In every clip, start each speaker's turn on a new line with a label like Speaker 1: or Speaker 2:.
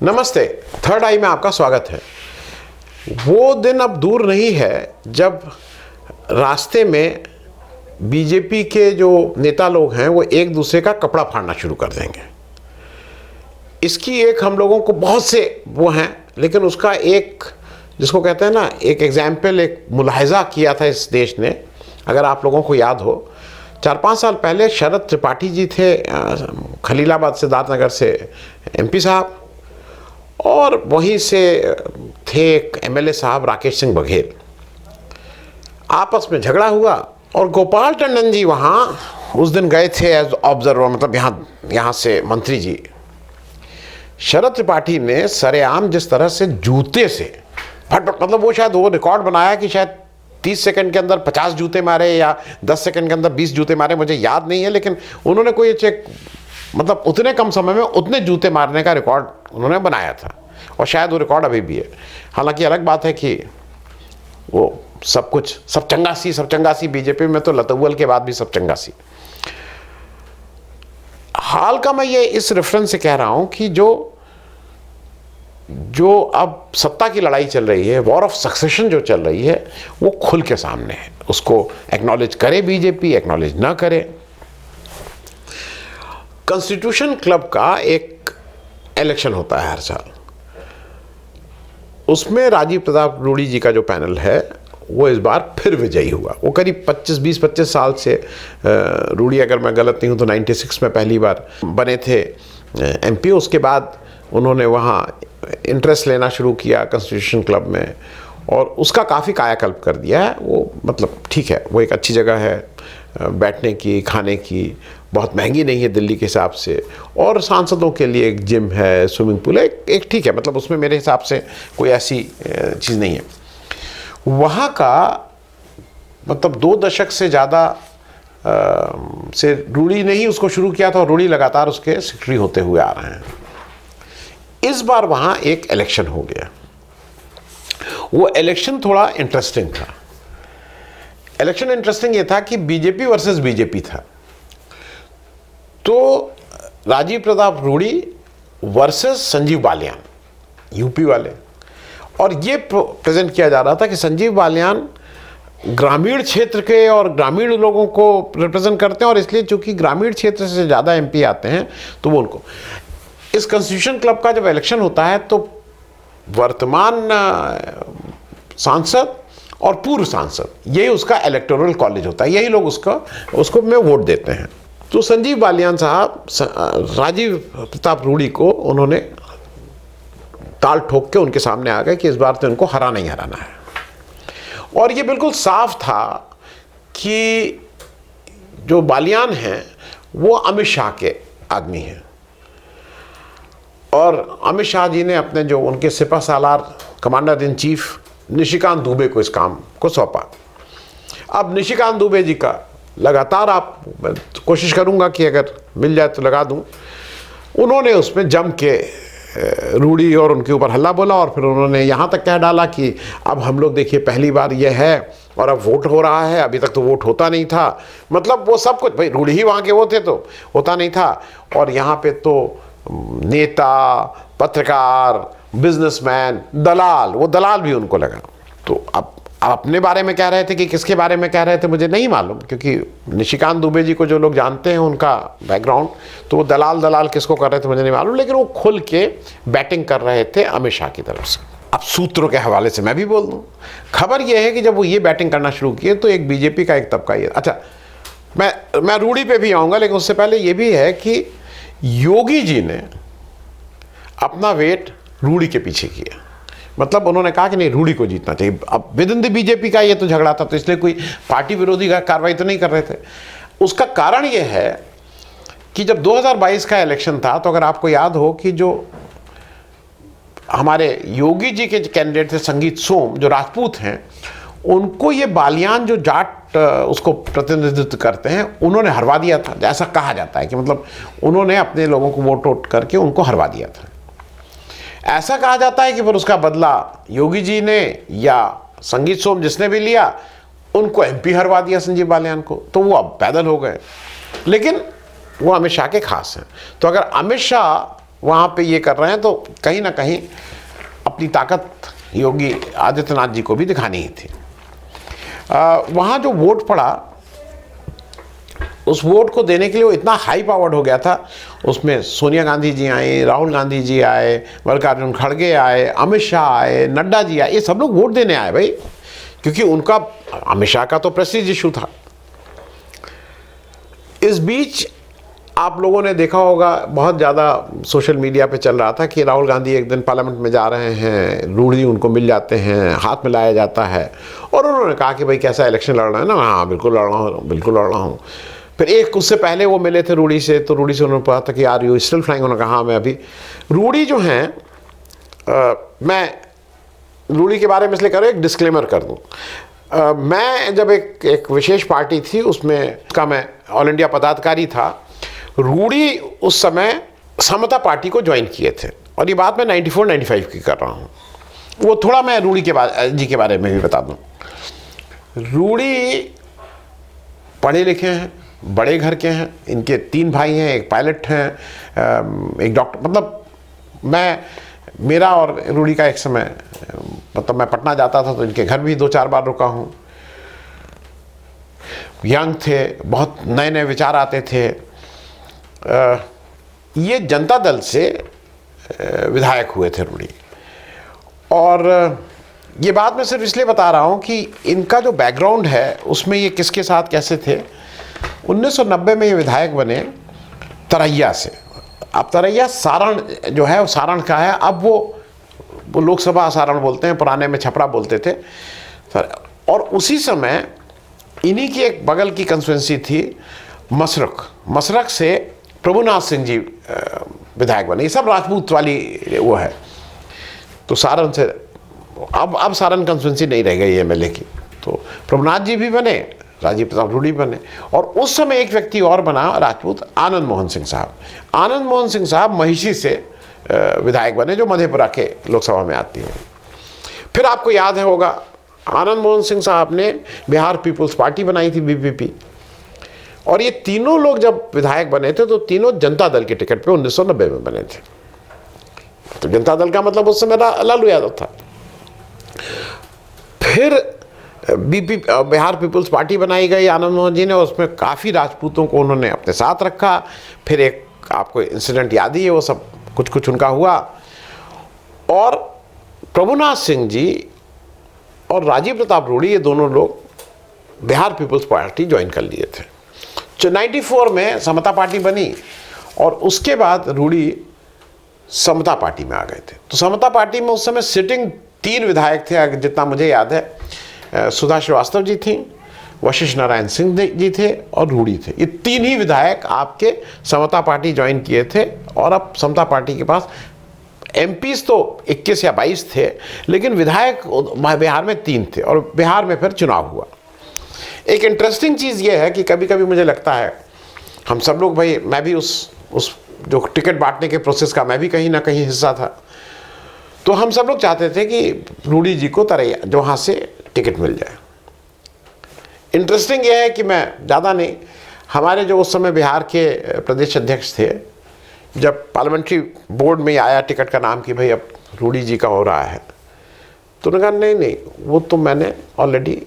Speaker 1: नमस्ते। थर्ड आई में आपका स्वागत है। वो दिन अब दूर नहीं है जब रास्ते में बीजेपी के जो नेता लोग हैं वो एक दूसरे का कपड़ा फाड़ना शुरू कर देंगे। इसकी एक हम लोगों को बहुत से वो हैं, लेकिन उसका एक जिसको कहते हैं ना, एक एग्जाम्पल, एक मुलाहिजा किया था इस देश ने। अगर आप लोगों को याद हो, 4-5 साल पहले शरद त्रिपाठी जी थे खलीलाबाद सिद्धार्थनगर से एमपी साहब, और वहीं से थे एक एमएलए साहब राकेश सिंह बघेल। आपस में झगड़ा हुआ और गोपाल टंडन जी वहाँ उस दिन गए थे एज ऑब्जर्वर, मतलब यहाँ से मंत्री जी। शरद त्रिपाठी ने सरेआम जिस तरह से जूते से मतलब वो शायद वो रिकॉर्ड बनाया कि शायद 30 सेकंड के अंदर 50 जूते मारे या 10 सेकंड के अंदर 20 जूते मारे, मुझे याद नहीं है, लेकिन उन्होंने कोई चेक मतलब उतने कम समय में उतने जूते मारने का रिकॉर्ड उन्होंने बनाया था, और शायद वो रिकॉर्ड अभी भी है। हालांकि अलग बात है कि वो सब चंगासी बीजेपी में तो लतुअल के बाद भी सब चंगासी। हाल का मैं ये इस रेफरेंस से कह रहा हूं कि जो अब सत्ता की लड़ाई चल रही है, वॉर ऑफ सक्सेशन जो चल रही है, वो खुल के सामने है। उसको एक्नॉलेज करे बीजेपी, एक्नॉलेज ना करे। कॉन्स्टिट्यूशन क्लब का एक इलेक्शन होता है हर साल। उसमें राजीव प्रताप रूड़ी जी का जो पैनल है वो इस बार फिर विजयी हुआ। वो करीब 20-25 साल से, रूड़ी अगर मैं गलत नहीं हूँ तो 96 में पहली बार बने थे एमपी। उसके बाद उन्होंने वहाँ इंटरेस्ट लेना शुरू किया कॉन्स्टिट्यूशन क्लब में, और उसका काफ़ी कायाकल्प कर दिया है। वो मतलब ठीक है, वो एक अच्छी जगह है बैठने की, खाने की, बहुत महंगी नहीं है दिल्ली के हिसाब से, और सांसदों के लिए एक जिम है, स्विमिंग पूल है, एक ठीक है, मतलब उसमें मेरे हिसाब से कोई ऐसी चीज़ नहीं है। वहाँ का मतलब 2 दशक से ज़्यादा से रूड़ी ने ही उसको शुरू किया था, और रूड़ी लगातार उसके सेक्रेटरी होते हुए आ रहे हैं। इस बार वहाँ एक इलेक्शन हो गया। वो इलेक्शन थोड़ा इंटरेस्टिंग था। इलेक्शन इंटरेस्टिंग ये था कि बीजेपी वर्सेस बीजेपी था। तो राजीव प्रताप रूड़ी वर्सेस संजीव बालियान, यूपी वाले, और ये प्रेजेंट किया जा रहा था कि संजीव बालियान ग्रामीण क्षेत्र के और ग्रामीण लोगों को रिप्रेजेंट करते हैं, और इसलिए चूंकि ग्रामीण क्षेत्र से ज़्यादा एमपी आते हैं तो वो उनको। इस कॉन्स्टिट्यूशन क्लब का जब इलेक्शन होता है तो वर्तमान सांसद और पूर्व सांसद, यही उसका इलेक्टोरल कॉलेज होता है, यही लोग उसको में वोट देते हैं। तो संजीव बालियान साहब राजीव प्रताप रूड़ी को उन्होंने ताल ठोक के उनके सामने आ गए कि इस बार तो इनको हराना ही हराना है। और ये बिल्कुल साफ था कि जो बालियान हैं वो अमित शाह के आदमी हैं, और अमित शाह जी ने अपने जो उनके सिपह सालार commander in chief Nishikant Dubey को इस काम को सौंपा। अब निशिकांत दुबे जी का लगातार मैं कोशिश करूंगा कि अगर मिल जाए तो लगा दूं। उन्होंने उसमें जम के रूड़ी और उनके ऊपर हल्ला बोला, और फिर उन्होंने यहाँ तक कह डाला कि अब हम लोग देखिए पहली बार ये है और अब वोट हो रहा है, अभी तक तो वोट होता नहीं था। मतलब वो सब कुछ, भाई रूड़ी ही वहाँ के वो थे तो होता नहीं था, और यहाँ पे तो नेता, पत्रकार, बिजनेसमैन, दलाल, वो दलाल भी उनको लगा। तो अब अपने बारे में कह रहे थे कि किसके बारे में कह रहे थे मुझे नहीं मालूम, क्योंकि निशिकांत दुबे जी को जो लोग जानते हैं उनका बैकग्राउंड, तो वो दलाल किसको कर रहे थे मुझे नहीं मालूम, लेकिन वो खुल के बैटिंग कर रहे थे अमित शाह की तरफ से। अब सूत्रों के हवाले से मैं भी बोल दूं, खबर यह है कि जब वो ये बैटिंग करना शुरू किए तो एक बीजेपी का एक तबका ये, अच्छा मैं रूड़ी पे भी आऊँगा, लेकिन उससे पहले ये भी है कि योगी जी ने अपना वेट रूड़ी के पीछे किया। मतलब उन्होंने कहा कि नहीं, रूड़ी को जीतना चाहिए। अब विद इन द बीजेपी का ये तो झगड़ा था, तो इसलिए कोई पार्टी विरोधी का कार्रवाई तो नहीं कर रहे थे। उसका कारण ये है कि जब 2022 का इलेक्शन था, तो अगर आपको याद हो कि जो हमारे योगी जी के कैंडिडेट थे संगीत सोम, जो राजपूत हैं, उनको ये बालियान जो जाट उसको प्रतिनिधित्व करते हैं, उन्होंने हरवा दिया था। ऐसा कहा जाता है कि मतलब उन्होंने अपने लोगों को वोट करके उनको हरवा दिया था। ऐसा कहा जाता है कि फिर उसका बदला योगी जी ने या संगीत सोम जिसने भी लिया, उनको एमपी हरवा दिया संजीव बालियान को, तो वो अब पैदल हो गए। लेकिन वो अमित शाह के खास हैं। तो अगर अमित शाह वहाँ पे ये कर रहे हैं, तो कहीं ना कहीं अपनी ताकत योगी आदित्यनाथ जी को भी दिखानी ही थी। वहाँ जो वोट पड़ा, उस वोट को देने के लिए वो इतना हाई पावर्ड हो गया था। उसमें सोनिया गांधी जी आए, राहुल गांधी जी आए, मल्लिकार्जुन खड़गे आए, अमित शाह आए, नड्डा जी आए, ये सब लोग वोट देने आए भाई, क्योंकि उनका, अमित शाह का तो प्रेस्टीज इशू था। इस बीच आप लोगों ने देखा होगा, बहुत ज़्यादा सोशल मीडिया पे चल रहा था कि राहुल गांधी एक दिन पार्लियामेंट में जा रहे हैं, रूढ़ी उनको मिल जाते हैं, हाथ में लाया जाता है, और उन्होंने कहा कि भाई कैसा इलेक्शन लड़ रहे हैं ना, हाँ बिल्कुल लड़ रहा हूँ, बिल्कुल लड़ रहा हूँ। फिर एक उससे पहले वो मिले थे रूढ़ी से, तो रूढ़ी से उन्होंने कहा था कि यार यू स्टिल फ्लाइंग, उन्होंने कहा हाँ मैं अभी। रूढ़ी जो हैं, मैं रूढ़ी के बारे में इसलिए कर रहा हूँ, एक डिस्क्लेमर कर दूँ। मैं जब एक विशेष पार्टी थी उसमें का मैं ऑल इंडिया पदाधिकारी था, रूढ़ी उस समय समता पार्टी को ज्वाइन किए थे, और ये बात मैं 94-95 की कर रहा हूँ। वो थोड़ा मैं रूढ़ी के बारे में भी बता दूँ। रूढ़ी पढ़े लिखे हैं, बड़े घर के हैं, इनके 3 भाई हैं, एक पायलट हैं, एक डॉक्टर, मतलब मेरा और रूढ़ी का एक समय, मतलब मैं पटना जाता था तो इनके घर भी 2-4 बार रुका हूँ। यंग थे, बहुत नए नए विचार आते थे। ये जनता दल से विधायक हुए थे रूढ़ी, और ये बात मैं सिर्फ इसलिए बता रहा हूँ कि इनका जो बैकग्राउंड है उसमें ये किसके साथ कैसे थे। 1990 में ये विधायक बने तरैया से। अब तरैया सारण जो है वो सारण का है, अब वो लोकसभा सारण बोलते हैं, पुराने में छपरा बोलते थे। और उसी समय इन्हीं की एक बगल की कंस्टिट्यूंसी थी मसरख से प्रभुनाथ सिंह जी विधायक बने। ये सब राजपूत वाली वो है। तो सारण से अब सारण कंस्टिट्यूंसी नहीं रह गई एमएलए की, तो प्रभुनाथ जी भी बने, राजीव प्रताप रूढ़ी बने। और उस समय एक व्यक्ति और बना राजपूत, आनंद मोहन सिंह साहब। आनंद मोहन सिंह साहब महिषी से विधायक बने, जो मधेपुरा के लोकसभा में आती है। फिर आपको याद होगा, आनंद मोहन सिंह साहब ने बिहार पीपुल्स पार्टी बनाई थी, बीपीपी। और ये तीनों लोग जब विधायक बने थे तो तीनों जनता दल के टिकट पे 1990 में बने थे। तो जनता दल का मतलब उस समय लालू यादव था। फिर बिहार पीपुल्स पार्टी बनाई गई आनंद मोहन जी ने, उसमें काफ़ी राजपूतों को उन्होंने अपने साथ रखा। फिर एक आपको इंसिडेंट याद ही है, वो सब कुछ उनका हुआ। और प्रभुनाथ सिंह जी और राजीव प्रताप रूढ़ी, ये दोनों लोग बिहार पीपुल्स पार्टी ज्वाइन कर लिए थे। 94 में समता पार्टी बनी, और उसके बाद रूढ़ी समता पार्टी में आ गए थे। तो समता पार्टी में उस समय सिटिंग 3 विधायक थे, जितना मुझे याद है। सुधा श्रीवास्तव जी थी, वशिष्ठ नारायण सिंह जी थे, और रूढ़ी थे। ये 3 ही विधायक आपके समता पार्टी ज्वाइन किए थे। और अब समता पार्टी के पास एमपीज तो 21 या 22 थे, लेकिन विधायक बिहार में 3 थे, और बिहार में फिर चुनाव हुआ। एक इंटरेस्टिंग चीज़ ये है कि कभी कभी मुझे लगता है, हम सब लोग, भाई मैं भी उस जो टिकट बांटने के प्रोसेस का मैं भी कहीं ना कहीं हिस्सा था, तो हम सब लोग चाहते थे कि रूढ़ी जी को तरैया जो वहाँ से टिकट मिल जाए। इंटरेस्टिंग ये है कि मैं ज़्यादा नहीं, हमारे जो उस समय बिहार के प्रदेश अध्यक्ष थे, जब पार्लियामेंट्री बोर्ड में आया टिकट का नाम कि भाई अब रूढ़ी जी का हो रहा है, तो उन्होंने कहा नहीं, वो तो मैंने ऑलरेडी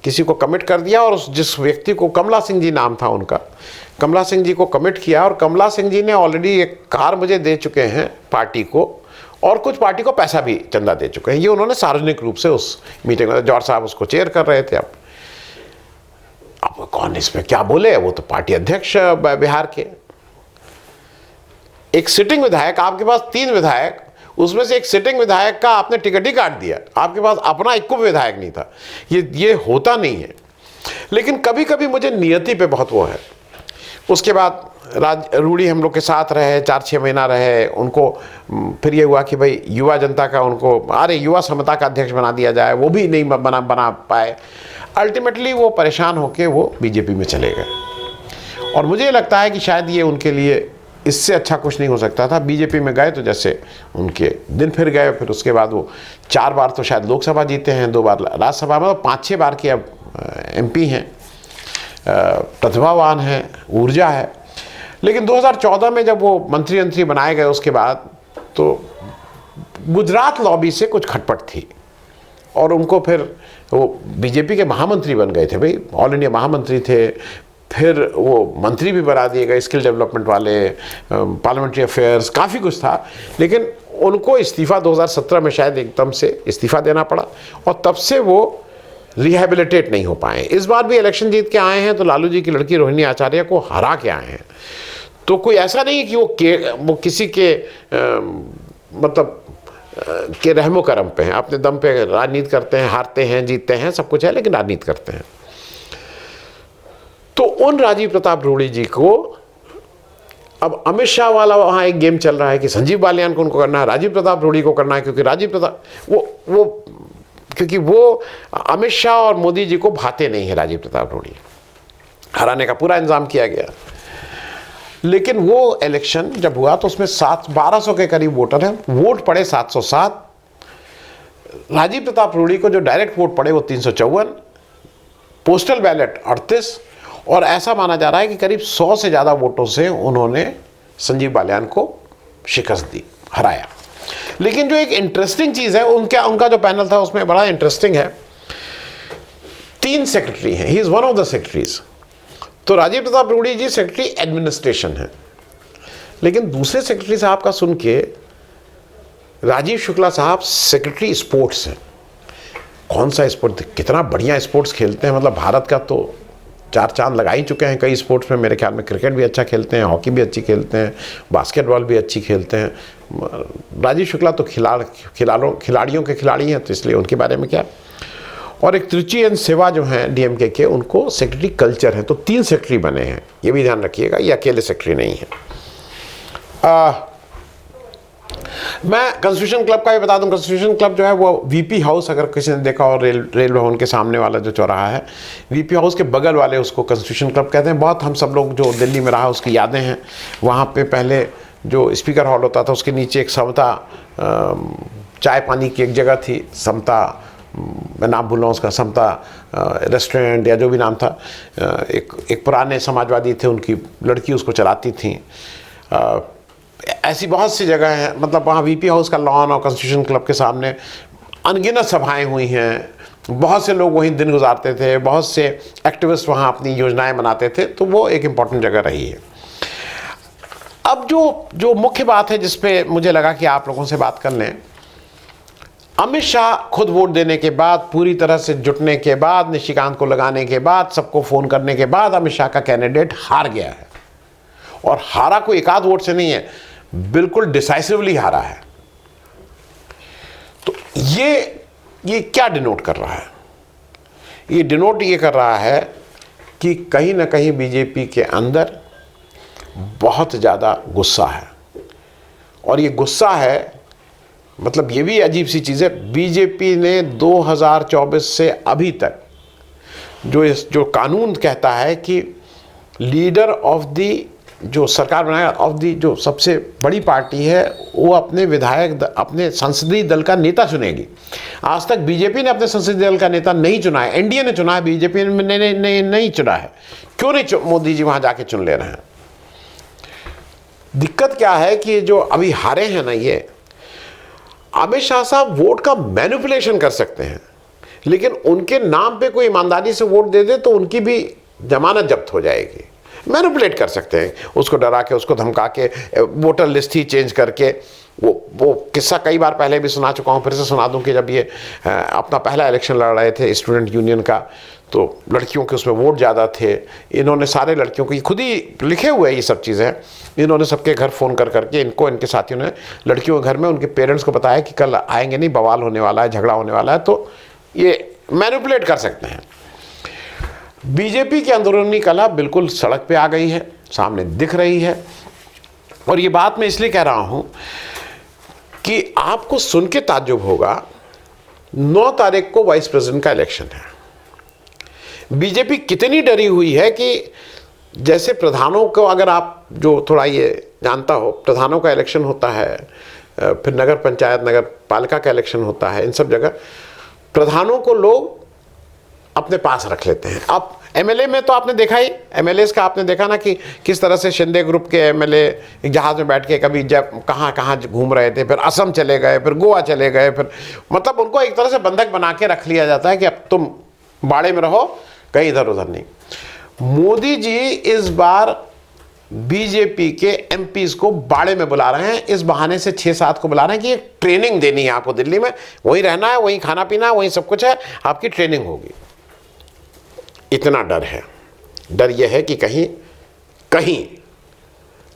Speaker 1: किसी को कमिट कर दिया। और जिस व्यक्ति को, कमला सिंह जी नाम था उनका, कमला सिंह जी को कमिट किया, और कमला सिंह जी ने ऑलरेडी एक कार मुझे दे चुके हैं पार्टी को, और कुछ पार्टी को पैसा भी चंदा दे चुके हैं। ये उन्होंने सार्वजनिक रूप से उस मीटिंग में, जॉर्ज साहब उसको चेयर कर रहे थे। अब कौन इसमें क्या बोले, वो तो पार्टी अध्यक्ष बिहार के। एक सिटिंग विधायक, आपके पास 3 विधायक, उसमें से एक सिटिंग विधायक का आपने टिकट ही काट दिया, आपके पास अपना एक को विधायक नहीं था। ये होता नहीं है। लेकिन कभी कभी मुझे नियति पे बहुत वो है। उसके बाद रूढ़ी हम लोग के साथ रहे, 4-6 महीना रहे। उनको फिर ये हुआ कि भाई युवा जनता का उनको, अरे युवा समता का अध्यक्ष बना दिया जाए, वो भी नहीं बना पाए। अल्टीमेटली वो परेशान होकर वो बीजेपी में चले गए। और मुझे लगता है कि शायद ये उनके लिए इससे अच्छा कुछ नहीं हो सकता था। बीजेपी में गए तो जैसे उनके दिन फिर गए। फिर उसके बाद वो 4 बार तो शायद लोकसभा जीते हैं, 2 बार राज्यसभा में, 5-6 बार के अब एमपी हैं, प्रतिभावान हैं, ऊर्जा है। लेकिन 2014 में जब वो मंत्री बनाए गए उसके बाद तो गुजरात लॉबी से कुछ खटपट थी और उनको फिर वो बीजेपी के महामंत्री बन गए थे, भाई ऑल इंडिया महामंत्री थे, फिर वो मंत्री भी बना दिए गए, स्किल डेवलपमेंट वाले, पार्लियामेंट्री अफेयर्स, काफ़ी कुछ था। लेकिन उनको इस्तीफ़ा 2017 में शायद एकदम से इस्तीफ़ा देना पड़ा और तब से वो रिहेबिलिटेट नहीं हो पाए। इस बार भी इलेक्शन जीत के आए हैं तो लालू जी की लड़की रोहिणी आचार्य को हरा के आए हैं। तो कोई ऐसा नहीं है कि वो किसी के मतलब के रहमो करम पे हैं, अपने दम पे राजनीति करते हैं, हारते हैं, जीतते हैं, सब कुछ है, लेकिन राजनीति करते हैं। तो उन राजीव प्रताप रूड़ी जी को अब अमित शाह वाला वहाँ एक गेम चल रहा है कि संजीव बालियान को उनको करना है, राजीव प्रताप रूड़ी को करना है, क्योंकि राजीव प्रताप क्योंकि वो अमित शाह और मोदी जी को भाते नहीं है। राजीव प्रताप रूड़ी हराने का पूरा इंतजाम किया गया, लेकिन वो इलेक्शन जब हुआ तो उसमें 1200 के करीब वोटर हैं, वोट पड़े 707। राजीव प्रताप रूड़ी को जो डायरेक्ट वोट पड़े वो 354, पोस्टल बैलेट 38, और ऐसा माना जा रहा है कि करीब 100 से ज़्यादा वोटों से उन्होंने संजीव बालियान को शिकस्त दी, हराया। लेकिन जो एक इंटरेस्टिंग चीज़ है, उनका जो पैनल था उसमें बड़ा इंटरेस्टिंग है। 3 सेक्रेटरी हैं, he is one of the secretaries. तो राजीव प्रताप रूड़ी जी सेक्रेटरी एडमिनिस्ट्रेशन है, लेकिन दूसरे सेक्रेटरी साहब का सुन के राजीव शुक्ला साहब सेक्रेटरी स्पोर्ट्स हैं। कौन सा स्पोर्ट, कितना बढ़िया स्पोर्ट्स खेलते हैं, मतलब भारत का तो 4 चांद लगा ही चुके हैं कई स्पोर्ट्स में। मेरे ख्याल में क्रिकेट भी अच्छा खेलते हैं, हॉकी भी अच्छी खेलते हैं, बास्केटबॉल भी अच्छी खेलते हैं। राजीव शुक्ला तो खिलाड़ियों के खिलाड़ी हैं, तो इसलिए उनके बारे में क्या। और एक त्रिची एन सेवा जो हैं डीएमके के, उनको सेक्रेटरी कल्चर हैं। तो 3 सेक्रेटरी बने हैं, ये भी ध्यान रखिएगा, ये अकेले सेक्रेटरी नहीं है। मैं कॉन्स्टिट्यूशन क्लब का भी बता दूं। कॉन्स्टिट्यूशन क्लब जो है वो वीपी हाउस, अगर किसी ने देखा हो, रेल भवन के सामने वाला जो चौराहा है, वीपी हाउस के बगल वाले उसको कॉन्स्टिट्यूशन क्लब कहते हैं। बहुत हम सब लोग जो दिल्ली में रहा उसकी यादें हैं। वहाँ पे पहले जो स्पीकर हॉल होता था उसके नीचे एक समता चाय पानी की एक जगह थी, समता, मैं नाम भूल रहा हूँ उसका, समता रेस्टोरेंट या जो भी नाम था। एक पुराने समाजवादी थे, उनकी लड़की उसको चलाती थी। ऐसी बहुत सी जगह हैं, मतलब वहाँ वीपी हाउस का लॉन और कॉन्स्टिट्यूशन क्लब के सामने अनगिनत सभाएं हुई हैं। बहुत से लोग वहीं दिन गुजारते थे, बहुत से एक्टिविस्ट वहाँ अपनी योजनाएं बनाते थे। तो वो एक इम्पॉर्टेंट जगह रही है। अब जो मुख्य बात है जिसपे मुझे लगा कि आप लोगों से बात कर लें, अमित शाह खुद वोट देने के बाद, पूरी तरह से जुटने के बाद, निशिकांत को लगाने के बाद, सबको फ़ोन करने के बाद अमित शाह का कैंडिडेट हार गया है। और हारा कोई एक आध वोट से नहीं है, बिल्कुल डिसाइसिवली हारा है। तो ये क्या डिनोट कर रहा है? ये डिनोट ये कर रहा है कि कहीं ना कहीं बीजेपी के अंदर बहुत ज़्यादा गुस्सा है। और ये गुस्सा है, मतलब ये भी अजीब सी चीज़ है, बीजेपी ने 2024 से अभी तक जो कानून कहता है कि लीडर ऑफ दी, जो सरकार बनाएगा, ऑफ दी जो सबसे बड़ी पार्टी है, वो अपने विधायक, अपने संसदीय दल का नेता चुनेगी। आज तक बीजेपी ने अपने संसदीय दल का नेता नहीं चुना है, एनडीए ने चुना है, बीजेपी ने नहीं चुना है। क्यों नहीं मोदी जी वहाँ जाके चुन ले रहे हैं? दिक्कत क्या है कि जो अभी हारे हैं ना, ये अमित शाह साहब वोट का मैनिपुलेशन कर सकते हैं, लेकिन उनके नाम पे कोई ईमानदारी से वोट दे दे तो उनकी भी जमानत जब्त हो जाएगी। मैनिपुलेट कर सकते हैं, उसको डरा के, उसको धमका के, वोटर लिस्ट ही चेंज करके। वो किस्सा कई बार पहले भी सुना चुका हूँ, फिर से सुना दूं कि जब ये अपना पहला इलेक्शन लड़ रहे थे स्टूडेंट यूनियन का, तो लड़कियों के उसमें वोट ज़्यादा थे। इन्होंने सारे लड़कियों को, खुद ही लिखे हुए ये सब चीज़ें, इन्होंने सबके घर फ़ोन करके इनको, इनके साथियों ने लड़कियों के घर में उनके पेरेंट्स को बताया कि कल आएंगे नहीं, बवाल होने वाला है, झगड़ा होने वाला है। तो ये मैनिपुलेट कर सकते हैं। बीजेपी की अंदरूनी कलह बिल्कुल सड़क पे आ गई है, सामने दिख रही है। और ये बात मैं इसलिए कह रहा हूं कि आपको सुन के ताज्जुब होगा, 9 तारीख को वाइस प्रेसिडेंट का इलेक्शन है। बीजेपी कितनी डरी हुई है कि जैसे प्रधानों को, अगर आप जो थोड़ा ये जानता हो, प्रधानों का इलेक्शन होता है, फिर नगर पंचायत, नगर पालिका का इलेक्शन होता है, इन सब जगह प्रधानों को लोग अपने पास रख लेते हैं। अब एमएलए में तो आपने देखा ही, एमएलए का आपने देखा ना कि किस तरह से शिंदे ग्रुप के एमएलए एक जहाज में बैठ के कभी जब कहाँ कहाँ घूम रहे थे, फिर असम चले गए, फिर गोवा चले गए, फिर मतलब उनको एक तरह से बंधक बना के रख लिया जाता है कि अब तुम बाड़े में रहो, कहीं इधर उधर नहीं। मोदी जी इस बार बीजेपी के एमपीज को बाड़े में बुला रहे हैं, इस बहाने से 6-7 को बुला रहे हैं कि एक ट्रेनिंग देनी है आपको दिल्ली में, वहीं रहना है, वहीं खाना पीना है, वहीं सब कुछ है, आपकी ट्रेनिंग होगी। इतना डर है। डर यह है कि कहीं कहीं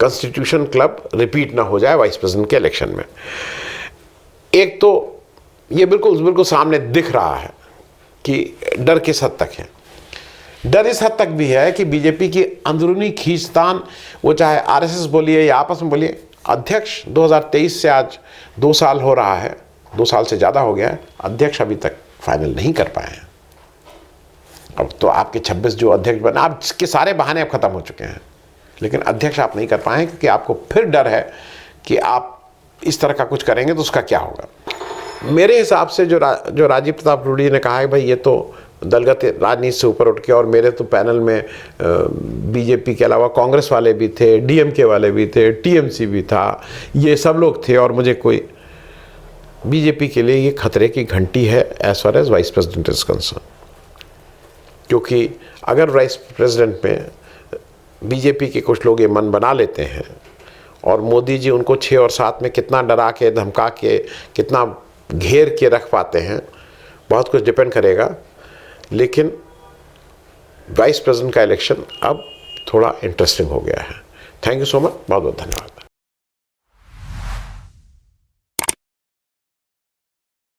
Speaker 1: कॉन्स्टिट्यूशन क्लब रिपीट ना हो जाए वाइस प्रेसिडेंट के इलेक्शन में। एक तो ये बिल्कुल सामने दिख रहा है कि डर किस हद तक है। डर इस हद तक भी है कि बीजेपी की अंदरूनी खींचतान, वो चाहे आरएसएस बोलिए या आपस में बोलिए, अध्यक्ष 2023 से आज 2 साल हो रहा है, 2 साल से ज़्यादा हो गया है, अध्यक्ष अभी तक फाइनल नहीं कर पाए हैं। अब तो आपके 26 जो अध्यक्ष बने, आपके सारे बहाने अब खत्म हो चुके हैं, लेकिन अध्यक्ष आप नहीं कर पाए क्योंकि आपको फिर डर है कि आप इस तरह का कुछ करेंगे तो उसका क्या होगा। मेरे हिसाब से जो राजीव प्रताप रूडी ने कहा है भाई ये तो दलगत राजनीति से ऊपर उठ के, और मेरे तो पैनल में बीजेपी के अलावा कांग्रेस वाले भी थे, डीएमके वाले भी थे, टीएमसी भी था, ये सब लोग थे, और मुझे कोई, बीजेपी के लिए ये खतरे की घंटी है as far as vice president is concern. क्योंकि अगर वाइस प्रेसिडेंट में बीजेपी के कुछ लोग ये मन बना लेते हैं और मोदी जी उनको 6 और 7 में कितना डरा के, धमका के, कितना घेर के रख पाते हैं, बहुत कुछ डिपेंड करेगा। लेकिन वाइस प्रेसिडेंट का इलेक्शन अब थोड़ा इंटरेस्टिंग हो गया है। थैंक यू सो मच, बहुत बहुत धन्यवाद।